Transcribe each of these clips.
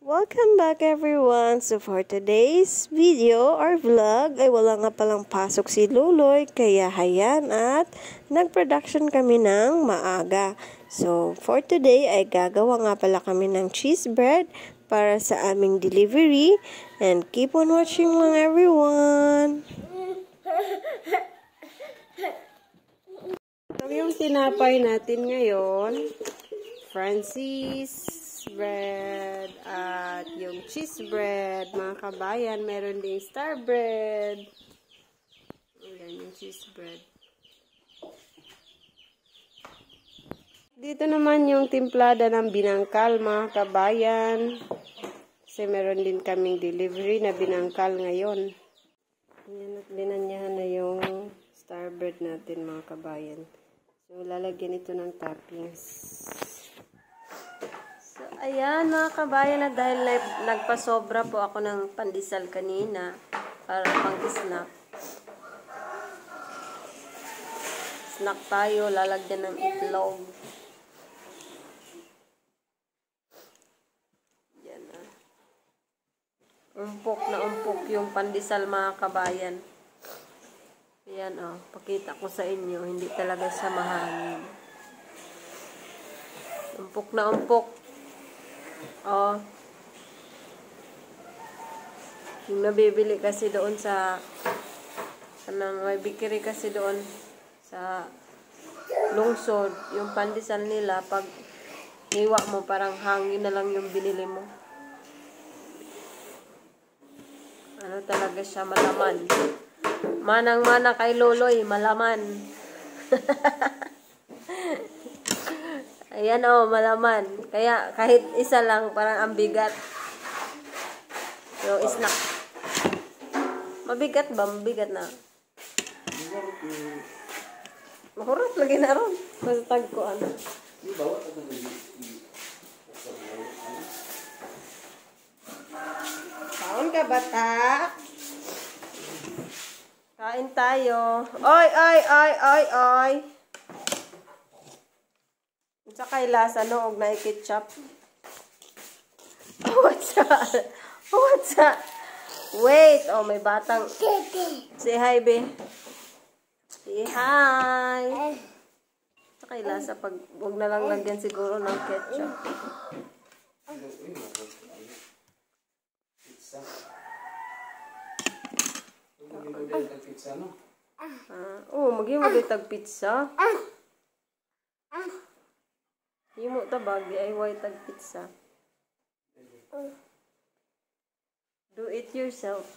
Welcome back everyone! So for today's video or vlog ay wala nga palang pasok si Luloy kaya hayan at nag-production kami ng maaga. So for today ay gagawa nga pala kami ng cheese bread para sa aming delivery and keep on watching lang everyone! So yung tinapay natin ngayon, Francis bread at yung cheese bread, mga kabayan. Meron ding star bread. Ayan yung cheese bread. Dito naman yung timplada ng binangkal, mga kabayan. Kasi meron din kaming delivery na binangkal ngayon. Ayan at binanyahan na yung star bread natin, mga kabayan. So lalagyan ito ng toppings. So, ayan mga kabayan, na dahil nagpasobra po ako ng pandesal kanina para pang snack. Snack tayo, lalagyan ng itlog. Yan na. Umpok na umpok yung pandesal mga kabayan. Ayan pakita ko sa inyo, hindi talaga siya mahangin. Umpok na umpok. Yung nabibili kasi doon sa may bikiri kasi doon sa lungsod, yung pandesal nila pag hiwa mo parang hangin na lang yung binili mo. Ano talaga siya, malaman. Manang-mana kay Loloy, malaman. Ayan malaman. Kaya kahit isa lang parang ang bigat. So, snack. Mabigat ba? Mabigat na. Mahurot lagi na ron. Masatag ko ano. Kaon ka bata? Kain tayo. Oy, oy, oy, oy, oy. Sa kay lasa no og na ketchup. What's that? What's that? Wait, may batang. Say hi, be. Say hi. Sa kay lasa pag wag na lang lagyan siguro ng ketchup. Maging tag pizza. Himo ta ba DIY tag pizza. Do it yourself.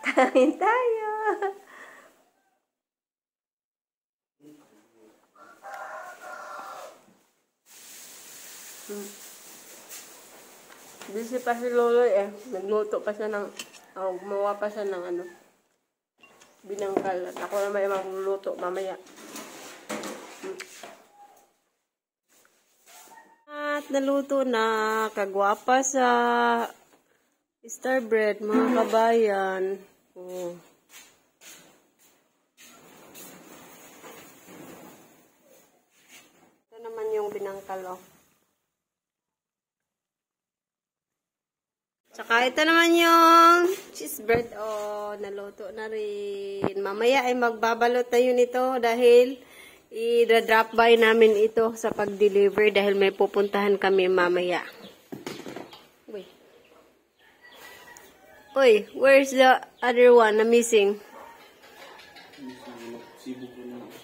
Kain tayo. Busy pa si Loloy nagluto pa siya ng gumawa pa siya ng binangkal. At ako na may magluluto mamaya. At naluto na, kagwapa sa star bread, mga kabayan. Ito naman yung binangkal, Tsaka ito naman yung cheese bread, naluto na rin. Mamaya ay magbabalot tayo nito dahil i-drop by namin ito sa pag-deliver dahil may pupuntahan kami mamaya. Uy, where's the other one na missing?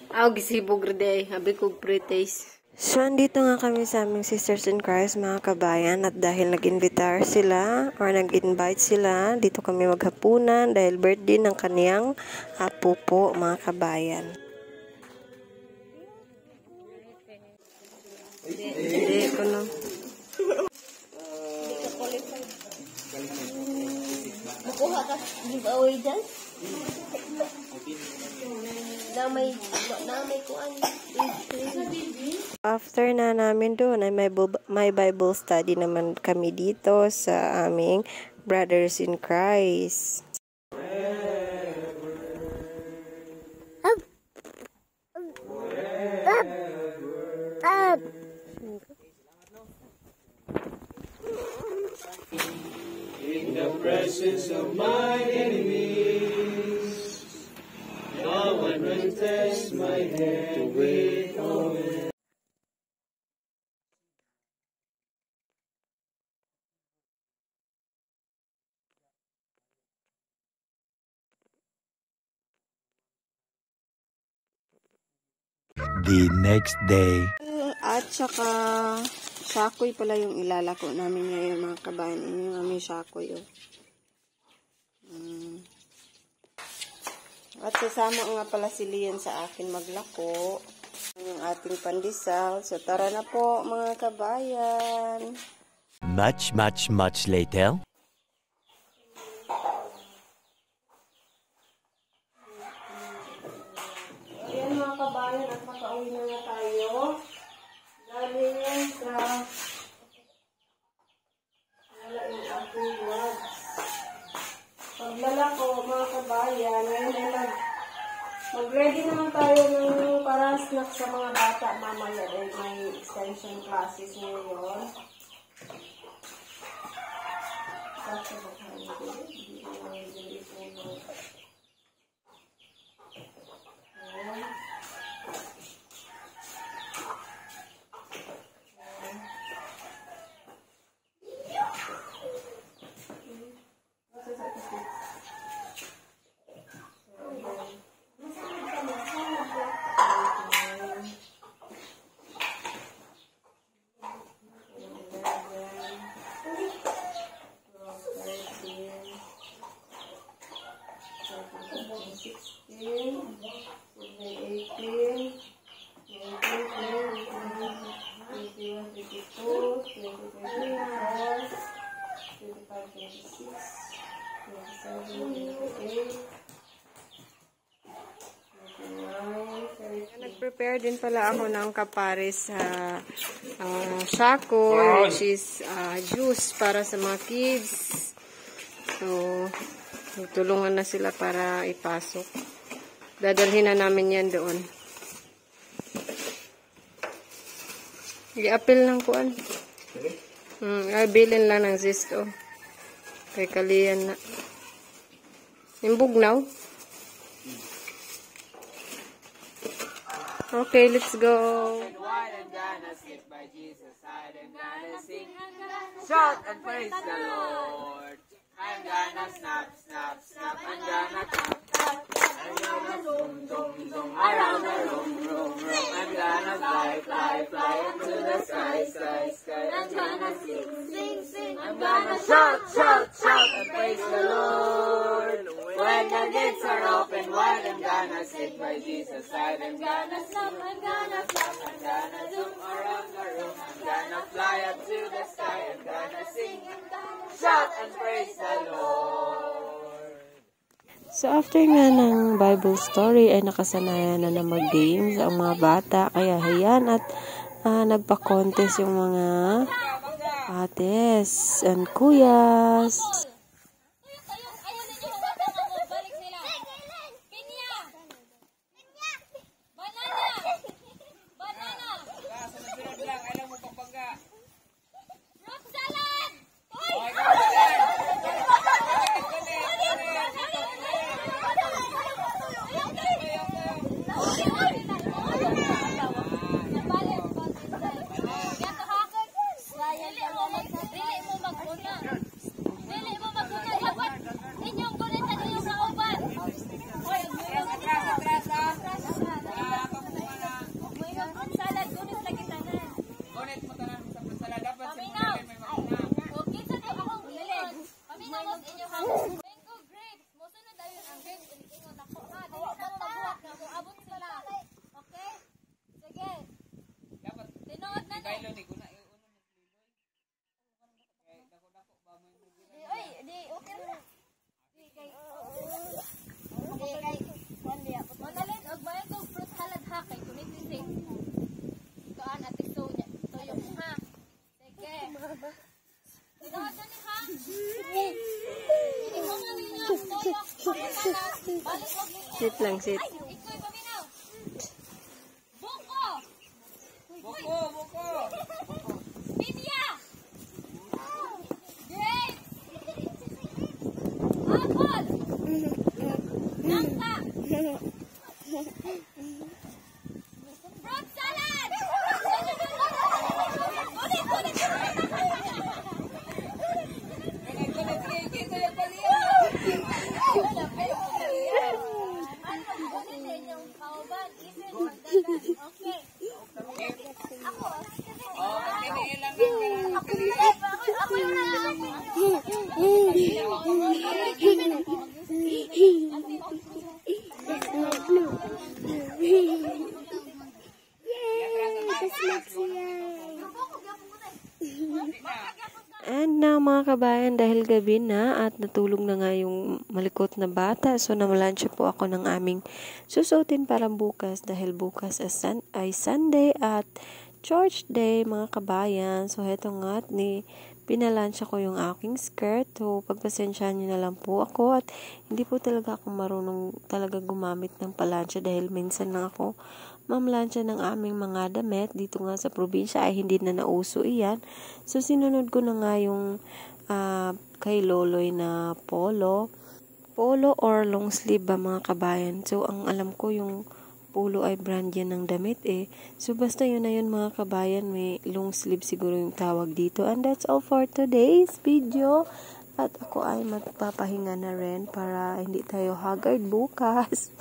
Gisibog rin habi ko pre-taste. So, andito nga kami sa aming Sisters in Christ, mga kabayan, at dahil nag-invitar sila or nag-invite sila, dito kami maghapunan dahil birthday ng kaniyang apo po, mga kabayan. Hindi ko na. Makuha ka giveaway dyan? Namay kuan. After na namin doon ay may Bible study naman kami dito sa aming Brothers in Christ. In the presence of my enemies, no one will test my hand with oil. The next day. At saka, shakoy pala yung ilalako namin ngayon mga kabayan. Yun yung aming shakoy. Oh. At sasama nga pala si Lian sa akin maglako. Yung ating pandesal. So tara na po mga kabayan. Much later. Ayan mga kabayan, at makauwi na nga tayo. Galing lang sa wala yung ating vlog. Paglalako mga kabayan, ngayon ay mag-ready naman tayo ng para snack sa mga bata mamaya dahil may extension classes ngayon. Kasi baka hindi ko Nag-prepare din pala ako ng kapares sa shakoy, which is juice para sa mga kids. So, tulungan na sila para ipasok. Dadalhin na namin yan doon. I-apil ng kuan. Ay, bilin lang ng zisto. Kay Kalian na. Imbugnaw. Okay, let's go. Shout and praise the Lord. I'm gonna snap, snap, snap. I'm gonna tap, tap, tap. I'm gonna zoom, zoom, zoom. Around the room, room, room. I'm gonna fly, fly, fly into the sky, sky, sky. I'm gonna sing, sing, sing. I'm gonna shout, shout, shout and praise the Lord. When the gates are open wide, I'm gonna sit by Jesus' side. I'm gonna snap, I'm gonna flap, I'm gonna zoom around the room. I'm gonna fly up to the sky. I'm gonna sing, I'm gonna shout and praise the Lord. So after nga ng Bible story ay nakasanayan na mag-games ang mga bata. Kaya hayan at nagpa-contest yung mga ates and kuyas. Sit lang, sit. Buko, buko. Pinya. Fruit salad! And now mga kabayan, dahil gabi na at natulog na nga yung malikot na bata, so namalansya po ako ng aming susutin para bukas dahil bukas ay Sunday at Church Day mga kabayan. So heto nga pinalansya ko yung aking skirt. So pagpasensyahan nyo na lang po ako at hindi po talaga ako marunong talaga gumamit ng palansya dahil minsan lang ako mamlansya ng aming mga damit. Dito nga sa probinsya ay hindi na nauso iyan. So sinunod ko na nga yung kay Loloy na polo or long sleeve ba mga kabayan. So ang alam ko yung polo ay brand yan ng damit eh. So basta yun na yun mga kabayan, may long sleeve siguro yung tawag dito. And that's all for today's video. At ako ay magpapahinga na rin para hindi tayo haggard bukas.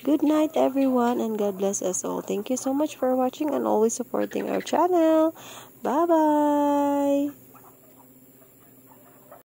Good night everyone and God bless us all. Thank you so much for watching and always supporting our channel. Bye-bye!